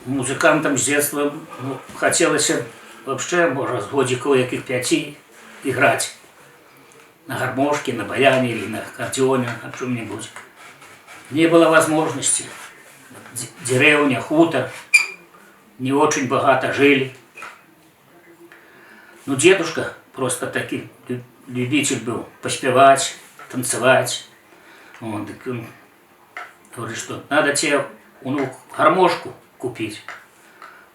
музыкантом с детства, ну, хотелось вообще, может, с годиков яких 5 играть на гармошке, на баяне или на аккордеоне, на чем-нибудь. Не было возможности. Деревня, хутор, не очень богато жили. Ну, дедушка просто таки любитель был поспевать, танцевать. Он говорит, что надо тебе, внук, гармошку купить.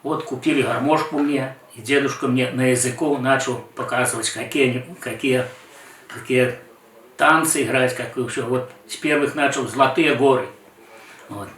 Вот купили гармошку мне, и дедушка мне на языку начал показывать, какие танцы играть, как еще. Вот с первых начал «Золотые горы». Вот.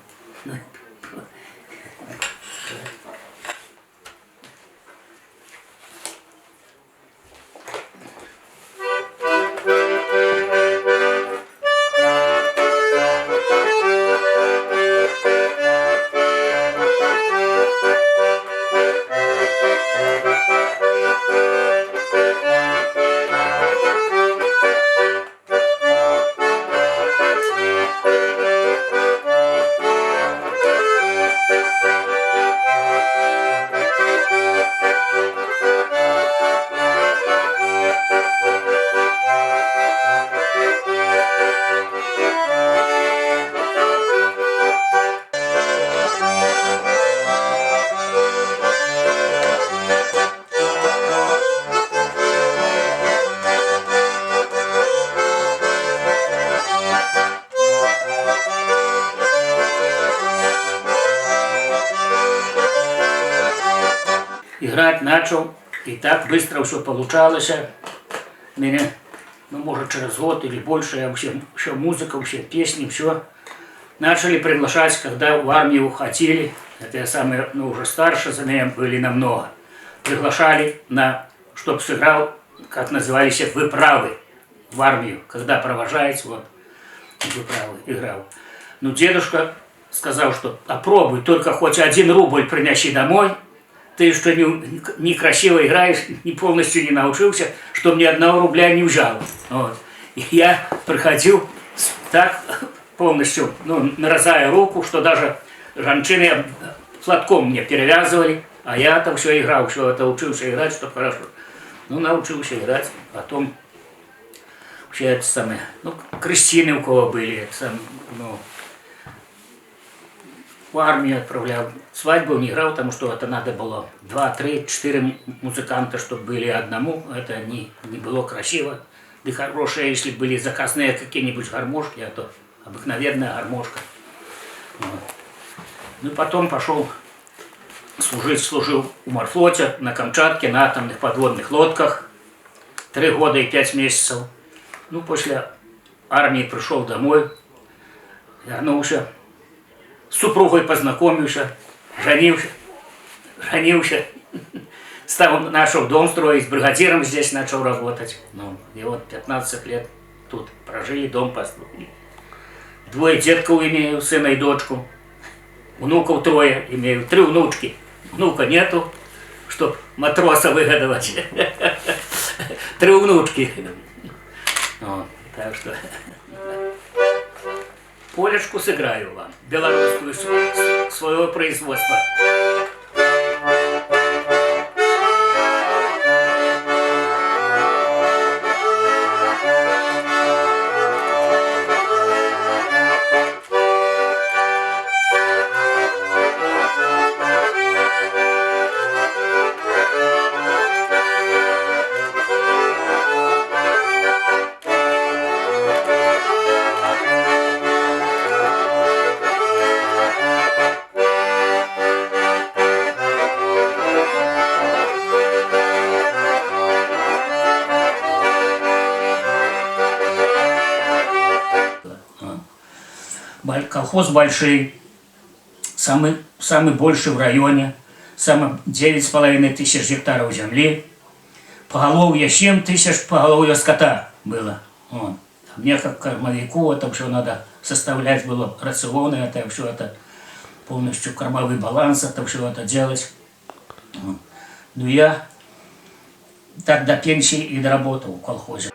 Играть начал, и так быстро все получалось. Меня, ну, может, через год или больше, я вообще музыка, вообще песни, все. Начали приглашать, когда в армию уходили, это я самый, ну, уже старше за меня были намного. Приглашали, чтобы сыграл, как назывались, выправы в армию, когда провожаете, вот, выправы играл. Ну, дедушка сказал, что попробуй, только хоть 1 рубль принеси домой. Ты что некрасиво играешь, не полностью не научился, что мне 1 рубля не взял. Вот. И я приходил так полностью, ну, нарезая руку, что даже женщины платком мне перевязывали, а я там все играл, все это учился играть, чтобы хорошо. Ну, научился играть, потом вообще это самое, ну, крестины у кого были, это самое, ну, в армию отправлял. Свадьбу не играл, потому что это надо было 2, 3, 4 музыканта, чтобы были одному. Это не было красиво. Да хорошие, если были заказные какие-нибудь гармошки, а то обыкновенная гармошка. Вот. Ну, потом пошел служил у морфлоте на Камчатке, на атомных подводных лодках. 3 года и 5 месяцев. Ну, после армии пришел домой, вернулся. С супругой познакомился, женился, начал дом строить, бригадиром здесь начал работать. Ну, и вот 15 лет тут прожили, дом построили. 2 детков имею, сына и дочку, внуков 3 имею, 3 внучки. Внука нету, чтоб матроса выгодовать. 3 внучки. Вот, так что... Полечку сыграю вам, белорусскую, своего производства. Колхоз большой, самый больший в районе, 9,5 тысяч гектаров земли, поголовье 7 тысяч поголовья скота было. Вот. Мне как кормовику это все надо составлять было рационы, это все это полностью кормовой баланс, это все это делать. Вот. Ну я так до пенсии и доработал в колхозе.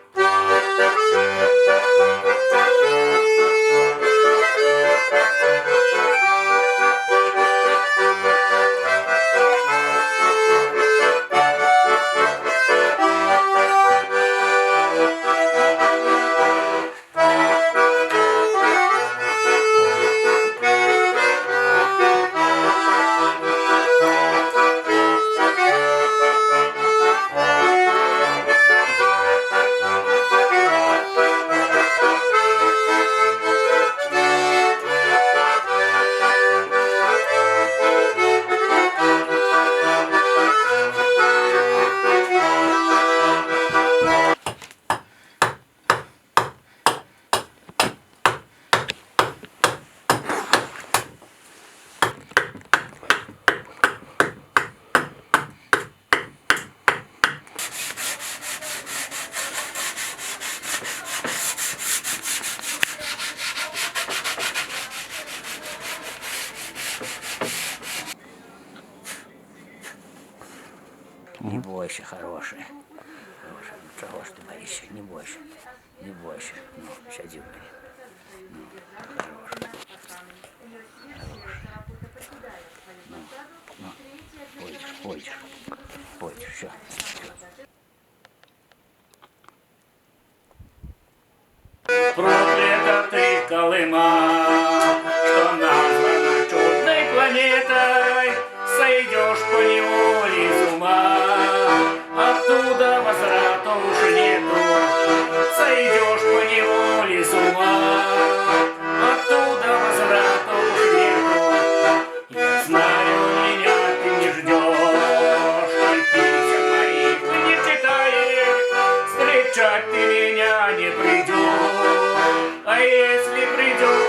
бойся, хороший. Хороший. Ну, чего ж ты боишься? Не бойся. Не бойся. Ну, сиди у меня. Ну, хороший. Ну, пойдешь, все. Проклята ты, Колыма, что названа чудной планетой, сойдешь по неволе с ума, оттуда возврата уж нету, сойдешь по неволе с ума, оттуда возврата уж нету. Я знаю, меня ты не ждешь, и писем моих ты не читаешь, встречать ты меня не придешь. А если придешь,